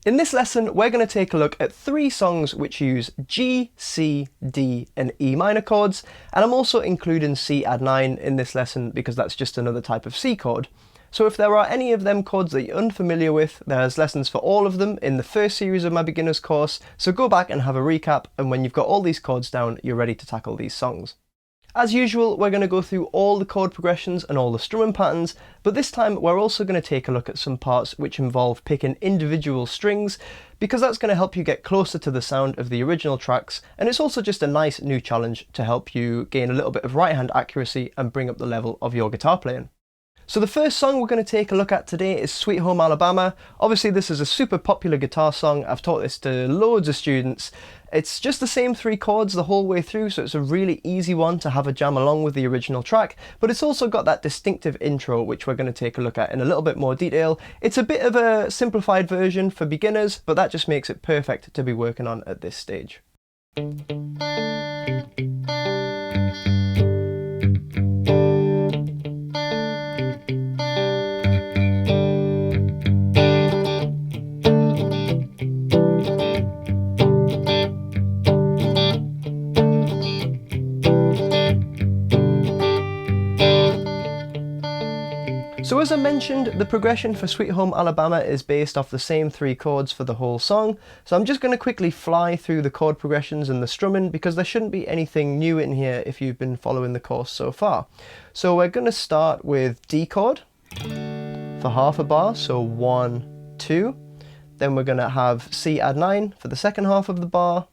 In this lesson, we're going to take a look at 3 songs which use G, C, D and E minor chords, and I'm also including C add 9 in this lesson because that's just another type of C chord. So if there are any of them chords that you're unfamiliar with, there's lessons for all of them in the first series of my beginner's course, so go back and have a recap, and when you've got all these chords down, you're ready to tackle these songs. As usual, we're going to go through all the chord progressions and all the strumming patterns, but this time we're also going to take a look at some parts which involve picking individual strings, because that's going to help you get closer to the sound of the original tracks, and it's also just a nice new challenge to help you gain a little bit of right hand accuracy and bring up the level of your guitar playing. So the first song we're going to take a look at today is Sweet Home Alabama. Obviously this is a super popular guitar song. I've taught this to loads of students. It's just the same 3 chords the whole way through, so it's a really easy one to have a jam along with the original track, but it's also got that distinctive intro which we're going to take a look at in a little bit more detail. It's a bit of a simplified version for beginners, but that just makes it perfect to be working on at this stage. So as I mentioned, the progression for Sweet Home Alabama is based off the same 3 chords for the whole song, so I'm just going to quickly fly through the chord progressions and the strumming because there shouldn't be anything new in here if you've been following the course so far. So we're going to start with D chord for half a bar, so 1, 2. Then we're going to have C add 9 for the second half of the bar,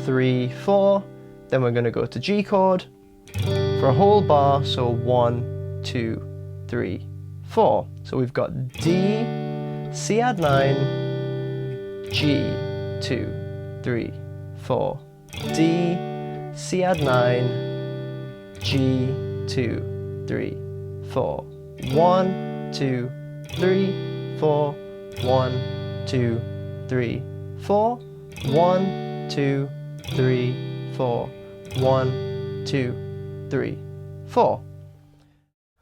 3, 4. Then we're going to go to G chord for a whole bar, so 1, 2, 3, 4. So we've got D, C add 9, G, 2, 3, 4. D, C add 9, G, 2, 3, 4. 1, 2, 3, 4. 1, 2, 3, 4. 1, 2, 3, 4. 1, 2, 3, 4.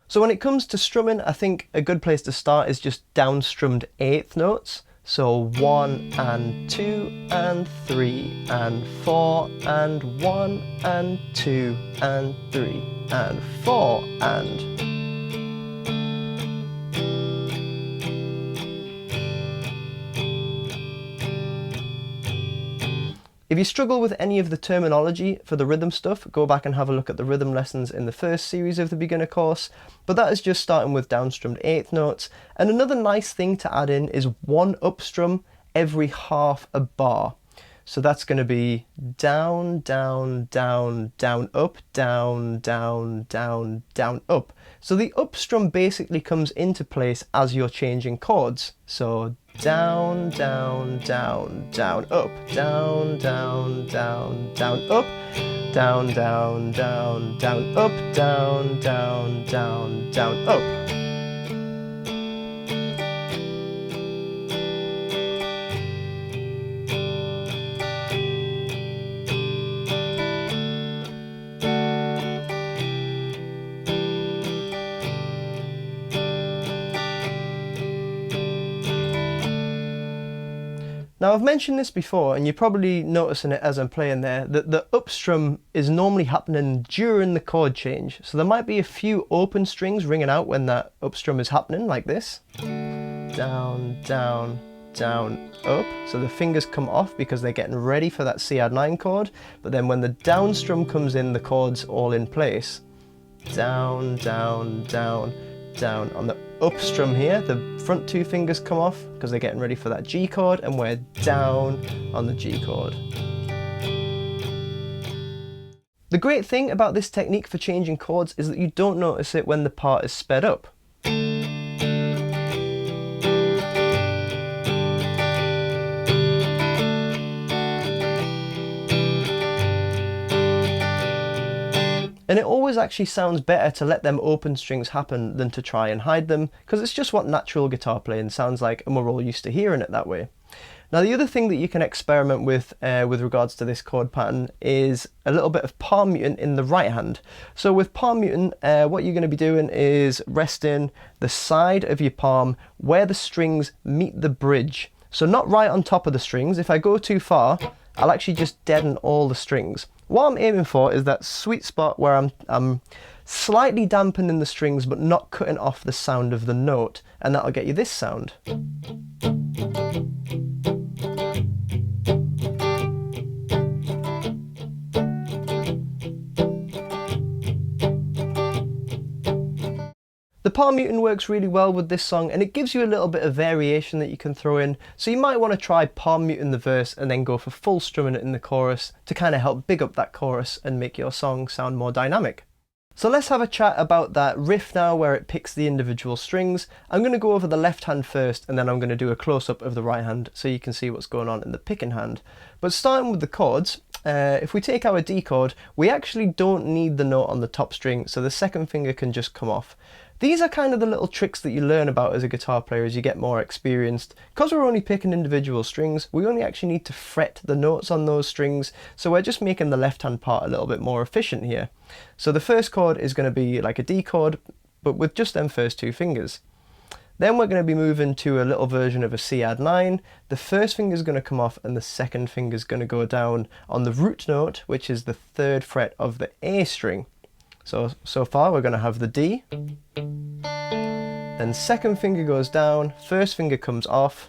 So when it comes to strumming, I think a good place to start is just downstrummed 8th notes. So 1 and 2 and 3 and 4 and 1 and 2 and 3 and 4 and... If you struggle with any of the terminology for the rhythm stuff, go back and have a look at the rhythm lessons in the first series of the beginner course, but that is just starting with downstrummed 8th notes. And another nice thing to add in is 1 upstrum every half a bar. So that's going to be down, down, down, down, up, down, down, down, down, up. So the upstrum basically comes into place as you're changing chords. So down, down, down, down, up, down, down, down, down, up, down, down, down, down, up, down, down, down, down, up. Now I've mentioned this before, and you're probably noticing it as I'm playing there, that the upstrum is normally happening during the chord change. So there might be a few open strings ringing out when that upstrum is happening, like this. Down, down, down, up. So the fingers come off because they're getting ready for that C add 9 chord. But then when the downstrum comes in, the chord's all in place. Down, down, down, down. On the upstrum here, the front 2 fingers come off because they're getting ready for that G chord, and we're down on the G chord. The great thing about this technique for changing chords is that you don't notice it when the part is sped up. And it always actually sounds better to let them open strings happen than to try and hide them, because it's just what natural guitar playing sounds like, and we're all used to hearing it that way. Now the other thing that you can experiment with regards to this chord pattern is a little bit of palm muting in the right hand. So with palm muting, what you're going to be doing is resting the side of your palm where the strings meet the bridge. So not right on top of the strings. If I go too far, I'll actually just deaden all the strings. What I'm aiming for is that sweet spot where I'm slightly dampening the strings but not cutting off the sound of the note, and that'll get you this sound. The palm muting works really well with this song, and it gives you a little bit of variation that you can throw in, so you might want to try palm muting the verse and then go for full strumming it in the chorus to kind of help big up that chorus and make your song sound more dynamic. So let's have a chat about that riff now where it picks the individual strings. I'm going to go over the left hand first, and then I'm going to do a close-up of the right hand so you can see what's going on in the picking hand. But starting with the chords, if we take our D chord, we actually don't need the note on the top string, so the second finger can just come off. These are kind of the little tricks that you learn about as a guitar player as you get more experienced. Because we're only picking individual strings, we only actually need to fret the notes on those strings, so we're just making the left hand part a little bit more efficient here. So the first chord is going to be like a D chord, but with just them first two fingers. Then we're going to be moving to a little version of a C add 9. The first finger is going to come off and the second finger is going to go down on the root note, which is the 3rd fret of the A string. So far we're going to have the D, then second finger goes down, first finger comes off,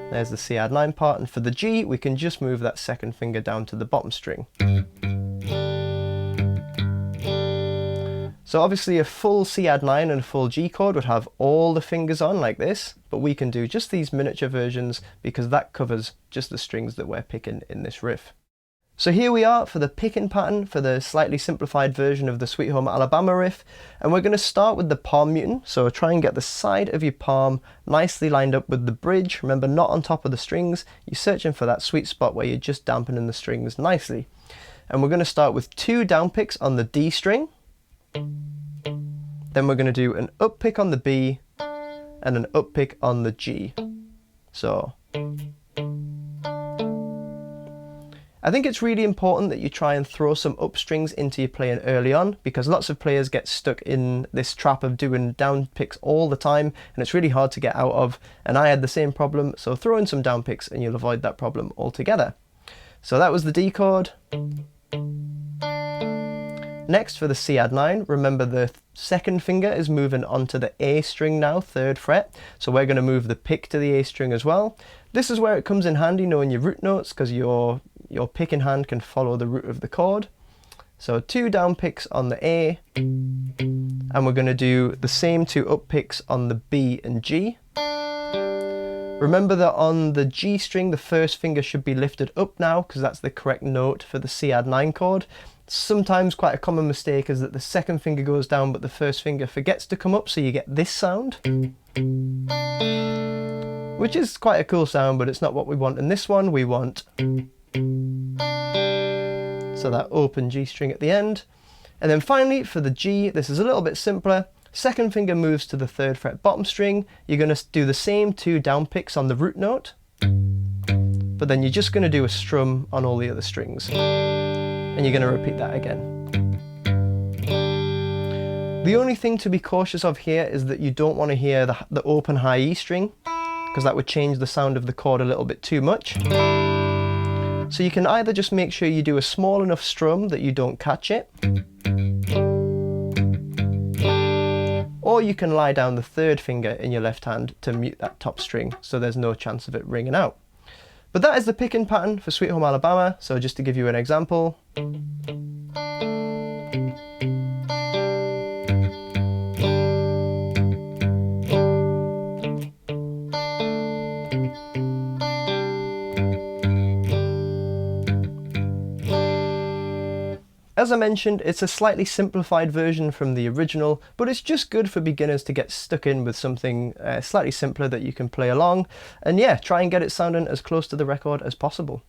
there's the C add 9 part, and for the G we can just move that second finger down to the bottom string. So obviously a full C add 9 and a full G chord would have all the fingers on like this, but we can do just these miniature versions because that covers just the strings that we're picking in this riff. So here we are for the picking pattern for the slightly simplified version of the Sweet Home Alabama riff, and we're going to start with the palm muting. So try and get the side of your palm nicely lined up with the bridge. Remember, not on top of the strings. You're searching for that sweet spot where you're just dampening the strings nicely. And we're going to start with 2 down picks on the D string. Then we're going to do an up pick on the B and an up pick on the G. So I think it's really important that you try and throw some up strings into your playing early on, because lots of players get stuck in this trap of doing down picks all the time, and it's really hard to get out of, and I had the same problem, so throw in some down picks and you'll avoid that problem altogether. So that was the D chord. Next for the C add 9, remember the second finger is moving onto the A string now, 3rd fret, so we're going to move the pick to the A string as well. This is where it comes in handy knowing your root notes, because your picking hand can follow the root of the chord. So 2 down picks on the A, and we're going to do the same 2 up picks on the B and G. Remember that on the G string the first finger should be lifted up now, because that's the correct note for the C add 9 chord. Sometimes quite a common mistake is that the second finger goes down but the first finger forgets to come up, so you get this sound, which is quite a cool sound, but it's not what we want in this one. We want so that open G string at the end. And then finally for the G, this is a little bit simpler. Second finger moves to the 3rd fret bottom string. You're going to do the same 2 down picks on the root note, but then you're just going to do a strum on all the other strings, and you're going to repeat that again. The only thing to be cautious of here is that you don't want to hear the open high E string, because that would change the sound of the chord a little bit too much. So you can either just make sure you do a small enough strum that you don't catch it, or you can lie down the 3rd finger in your left hand to mute that top string so there's no chance of it ringing out. But that is the picking pattern for Sweet Home Alabama, so just to give you an example. As I mentioned, it's a slightly simplified version from the original, but it's just good for beginners to get stuck in with something slightly simpler that you can play along, and yeah, try and get it sounding as close to the record as possible.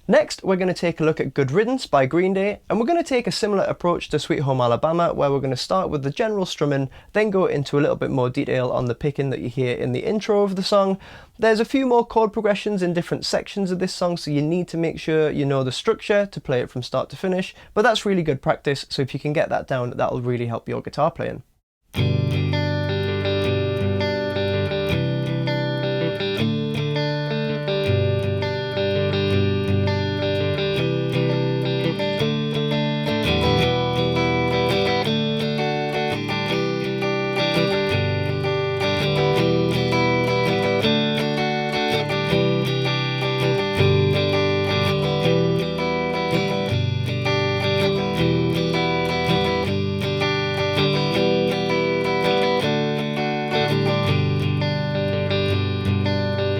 Next, we're going to take a look at Good Riddance by Green Day, and we're going to take a similar approach to Sweet Home Alabama, where we're going to start with the general strumming, then go into a little bit more detail on the picking that you hear in the intro of the song. There's a few more chord progressions in different sections of this song, so you need to make sure you know the structure to play it from start to finish, but that's really good practice, so if you can get that down, that'll really help your guitar playing.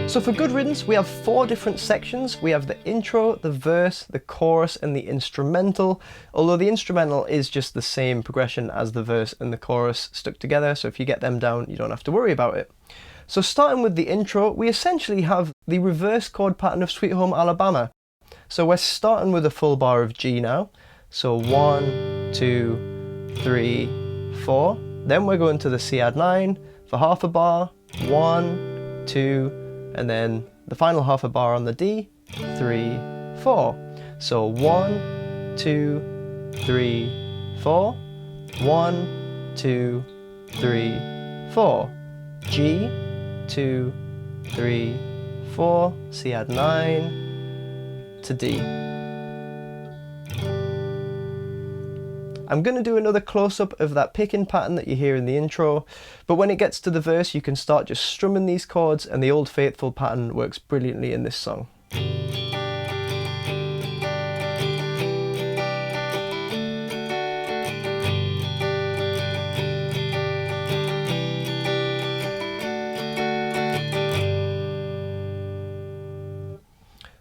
So for good riddance, we have 4 different sections. We have the intro, the verse, the chorus, and the instrumental. Although the instrumental is just the same progression as the verse and the chorus stuck together, so if you get them down, you don't have to worry about it. So starting with the intro, we essentially have the reverse chord pattern of Sweet Home Alabama. So we're starting with a full bar of G now. So 1, 2, 3, 4. Then we're going to the C add 9 for half a bar. 1, 2, and then the final half a bar on the D, 3, 4. So 1, 2, 3, 4. 1, 2, 3, 4. G, 2, 3, 4. C add 9 to D. I'm going to do another close-up of that picking pattern that you hear in the intro, but when it gets to the verse you can start just strumming these chords, and the Old Faithful pattern works brilliantly in this song.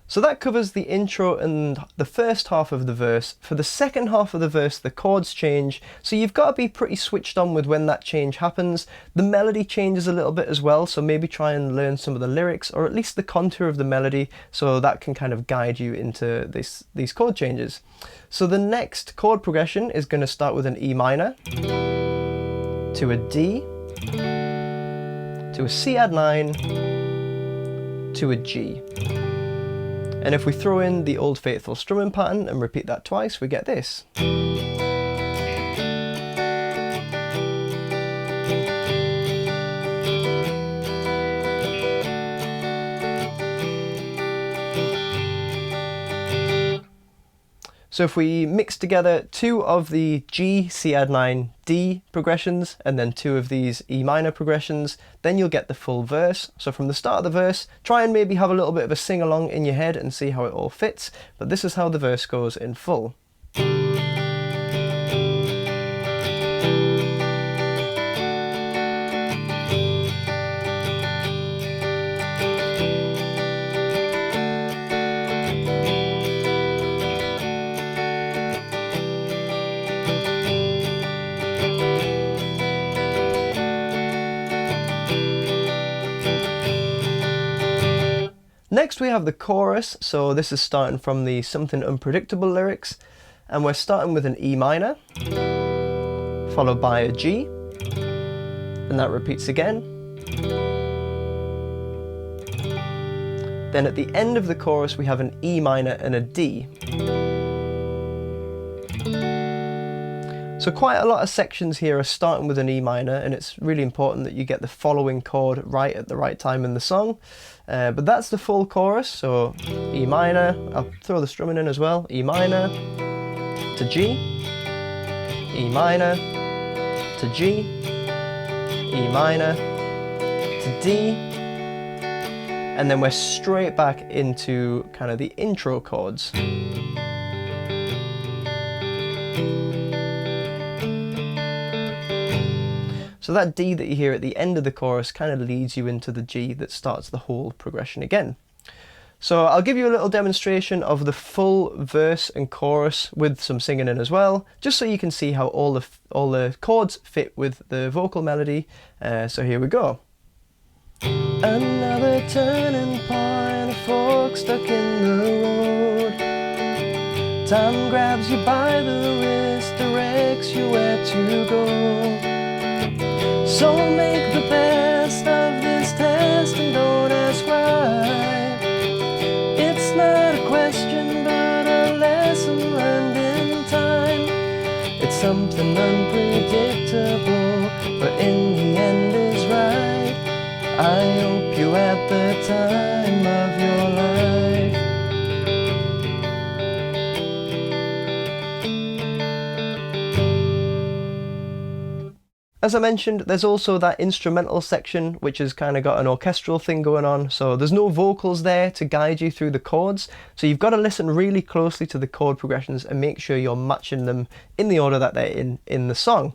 So that covers the intro and the first half of the verse. For the second half of the verse, the chords change, so you've got to be pretty switched on with when that change happens. The melody changes a little bit as well, so maybe try and learn some of the lyrics, or at least the contour of the melody, so that can kind of guide you into these chord changes. So the next chord progression is going to start with an E minor, to a D, to a C add 9, to a G. And if we throw in the Old Faithful strumming pattern and repeat that twice, we get this. So if we mix together 2 of the G, C add 9, D progressions, and then 2 of these E minor progressions, then you'll get the full verse. So from the start of the verse, try and maybe have a little bit of a sing-along in your head and see how it all fits, but this is how the verse goes in full. Next we have the chorus, so this is starting from the Something Unpredictable lyrics, and we're starting with an E minor, followed by a G, and that repeats again. Then at the end of the chorus we have an E minor and a D. So quite a lot of sections here are starting with an E minor, and it's really important that you get the following chord right at the right time in the song. But that's the full chorus, so E minor, I'll throw the strumming in as well, E minor to G, E minor to G, E minor to D, and then we're straight back into kind of the intro chords. So that D that you hear at the end of the chorus kind of leads you into the G that starts the whole progression again. So I'll give you a little demonstration of the full verse and chorus with some singing in as well, just so you can see how all the chords fit with the vocal melody. So here we go. Another turning point, a fork stuck in the road. Time grabs you by the wrist, directs you where to go. So make the best of this test and don't ask why. It's not a question but a lesson learned in time. It's something unpredictable but in the end is right. I hope you at the time of your life. As I mentioned, there's also that instrumental section which has kind of got an orchestral thing going on, so there's no vocals there to guide you through the chords, so you've got to listen really closely to the chord progressions and make sure you're matching them in the order that they're in the song.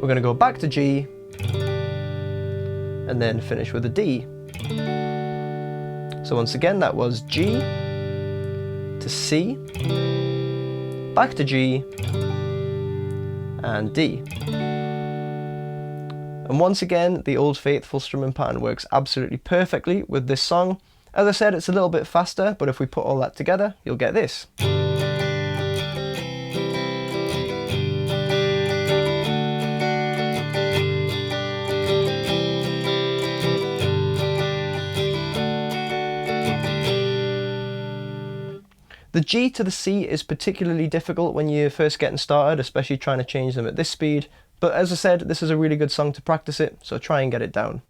we're going to go back to G, and then finish with a D. So once again, that was G to C, back to G, and D. And once again, the Old Faithful strumming pattern works absolutely perfectly with this song. As I said, it's a little bit faster, but if we put all that together, you'll get this. The G to the C is particularly difficult when you're first getting started, especially trying to change them at this speed. But as I said, this is a really good song to practice it, so try and get it down.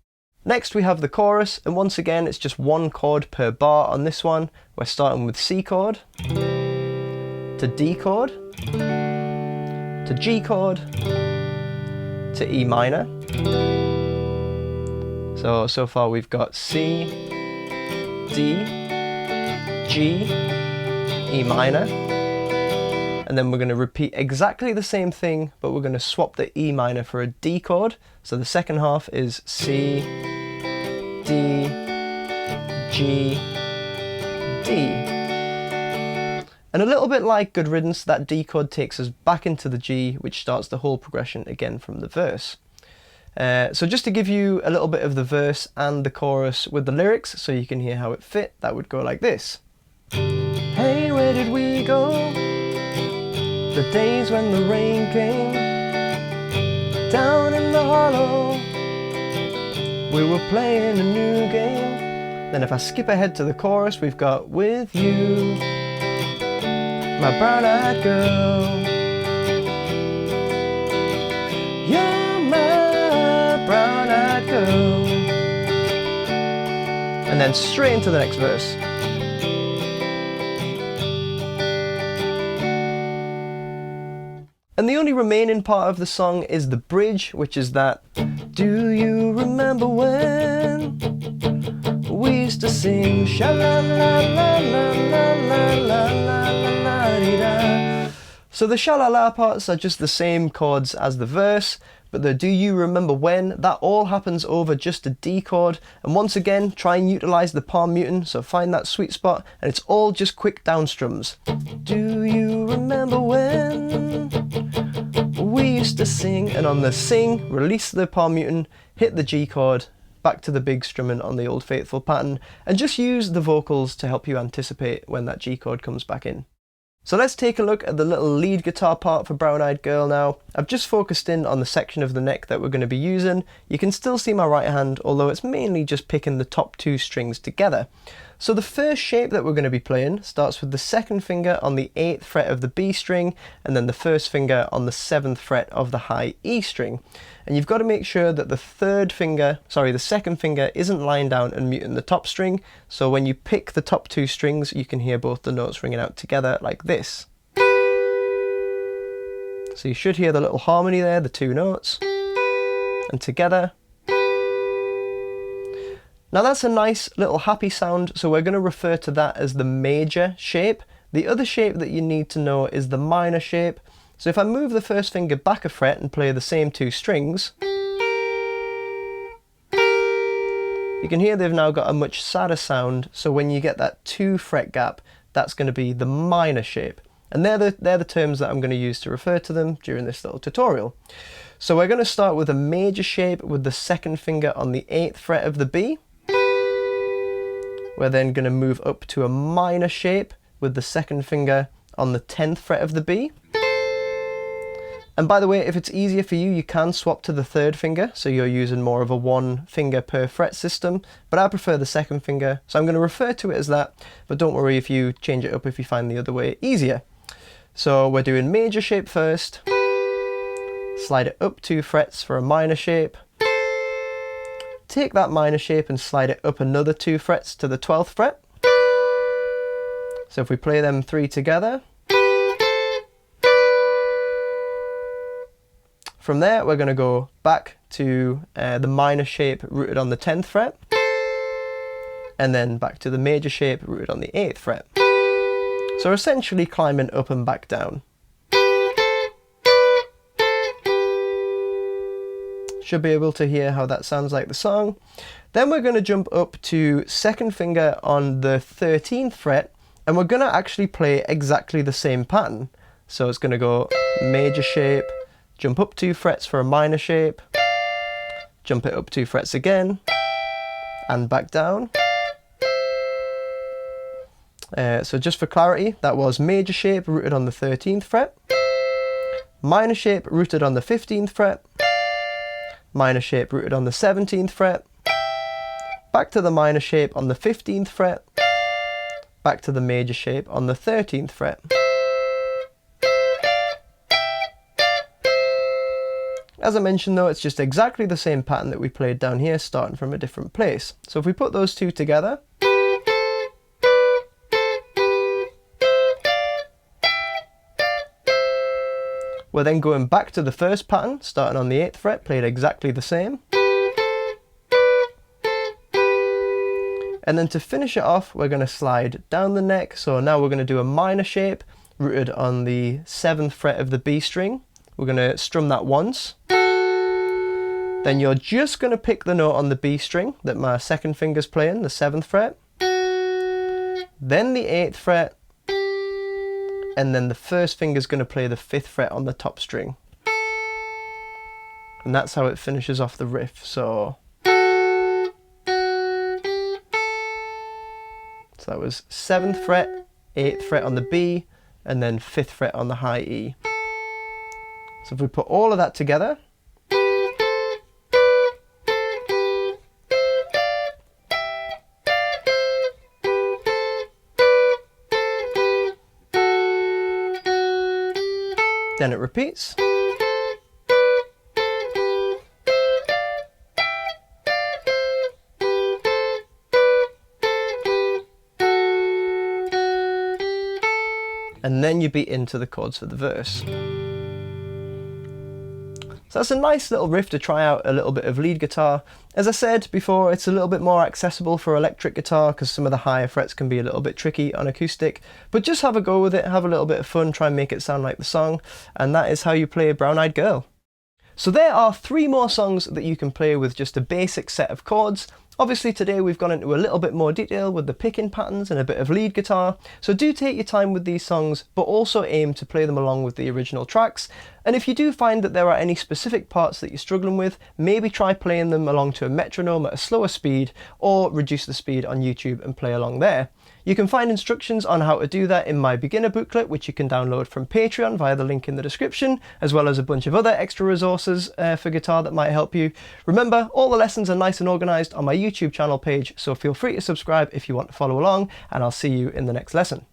Next we have the chorus, and once again it's just one chord per bar on this one. We're starting with C chord, to D chord, to G chord, to E minor. So far we've got C, D, G, E minor, and then we're going to repeat exactly the same thing, but we're going to swap the E minor for a D chord. So the second half is C, D, G, D. And a little bit like Good Riddance, that D chord takes us back into the G, which starts the whole progression again from the verse. So just to give you a little bit of the verse and the chorus with the lyrics, so you can hear how it fit, that would go like this. Hey, where did we go? The days when the rain came. Down in the hollow, we were playing a new game. Then if I skip ahead to the chorus, we've got with you, my brown-eyed girl. You're my brown-eyed girl. And then straight into the next verse. And the only remaining part of the song is the bridge, which is that, do you remember when we used to sing sha la la la la la la la la la la. So the sha la la parts are just the same chords as the verse, but the do you remember when, that all happens over just a D chord. And once again, try and utilize the palm muting, so find that sweet spot, and it's all just quick down strums. Do you remember when we used to sing? And on the sing, release the palm muting, hit the G chord, back to the big strumming on the Old Faithful pattern, and just use the vocals to help you anticipate when that G chord comes back in. So let's take a look at the little lead guitar part for Brown Eyed Girl now. I've just focused in on the section of the neck that we're going to be using. You can still see my right hand, although it's mainly just picking the top two strings together. So the first shape that we're going to be playing starts with the second finger on the 8th fret of the B string, and then the first finger on the 7th fret of the high E string. And you've got to make sure that the second finger isn't lying down and muting the top string. So when you pick the top two strings, you can hear both the notes ringing out together like this. So you should hear the little harmony there, the two notes, and together. Now that's a nice little happy sound, so we're going to refer to that as the major shape. The other shape that you need to know is the minor shape. So if I move the first finger back a fret and play the same two strings, you can hear they've now got a much sadder sound. So when you get that 2 fret gap, that's going to be the minor shape. And they're the terms that I'm going to use to refer to them during this little tutorial. So we're going to start with a major shape with the second finger on the 8th fret of the B. We're then going to move up to a minor shape with the second finger on the 10th fret of the B. And by the way, if it's easier for you, you can swap to the third finger, so you're using more of a 1 finger per fret system, but I prefer the second finger, so I'm going to refer to it as that, but don't worry if you change it up if you find the other way easier. So we're doing major shape first, slide it up 2 frets for a minor shape, take that minor shape and slide it up another 2 frets to the 12th fret. So if we play them 3 together, from there we're going to go back to the minor shape rooted on the 10th fret, and then back to the major shape rooted on the 8th fret. So essentially climbing up and back down. Should be able to hear how that sounds like the song. Then we're going to jump up to second finger on the 13th fret, and we're going to actually play exactly the same pattern. So it's going to go major shape, jump up 2 frets for a minor shape, jump it up 2 frets again, and back down. So just for clarity, that was major shape rooted on the 13th fret, minor shape rooted on the 15th fret, minor shape rooted on the 17th fret, back to the minor shape on the 15th fret, back to the major shape on the 13th fret. As I mentioned though, it's just exactly the same pattern that we played down here, starting from a different place. So if we put those two together, we're then going back to the first pattern, starting on the 8th fret, played exactly the same. And then to finish it off, we're going to slide down the neck. So now we're going to do a minor shape rooted on the 7th fret of the B string. We're going to strum that once. Then you're just going to pick the note on the B string that my second finger's playing, the 7th fret. Then the 8th fret. And then the first finger's going to play the 5th fret on the top string. And that's how it finishes off the riff. So that was 7th fret, 8th fret on the B, and then 5th fret on the high E. So if we put all of that together, then it repeats. And then you beat into the chords for the verse. So that's a nice little riff to try out a little bit of lead guitar. As I said before, it's a little bit more accessible for electric guitar because some of the higher frets can be a little bit tricky on acoustic, but just have a go with it, have a little bit of fun, try and make it sound like the song, and that is how you play Brown Eyed Girl. So there are 3 more songs that you can play with just a basic set of chords. Obviously today we've gone into a little bit more detail with the picking patterns and a bit of lead guitar, so do take your time with these songs, but also aim to play them along with the original tracks. And if you do find that there are any specific parts that you're struggling with, maybe try playing them along to a metronome at a slower speed, or reduce the speed on YouTube and play along there. You can find instructions on how to do that in my beginner booklet, which you can download from Patreon via the link in the description, as well as a bunch of other extra resources for guitar that might help you. Remember, all the lessons are nice and organised on my YouTube channel page, so feel free to subscribe if you want to follow along, and I'll see you in the next lesson.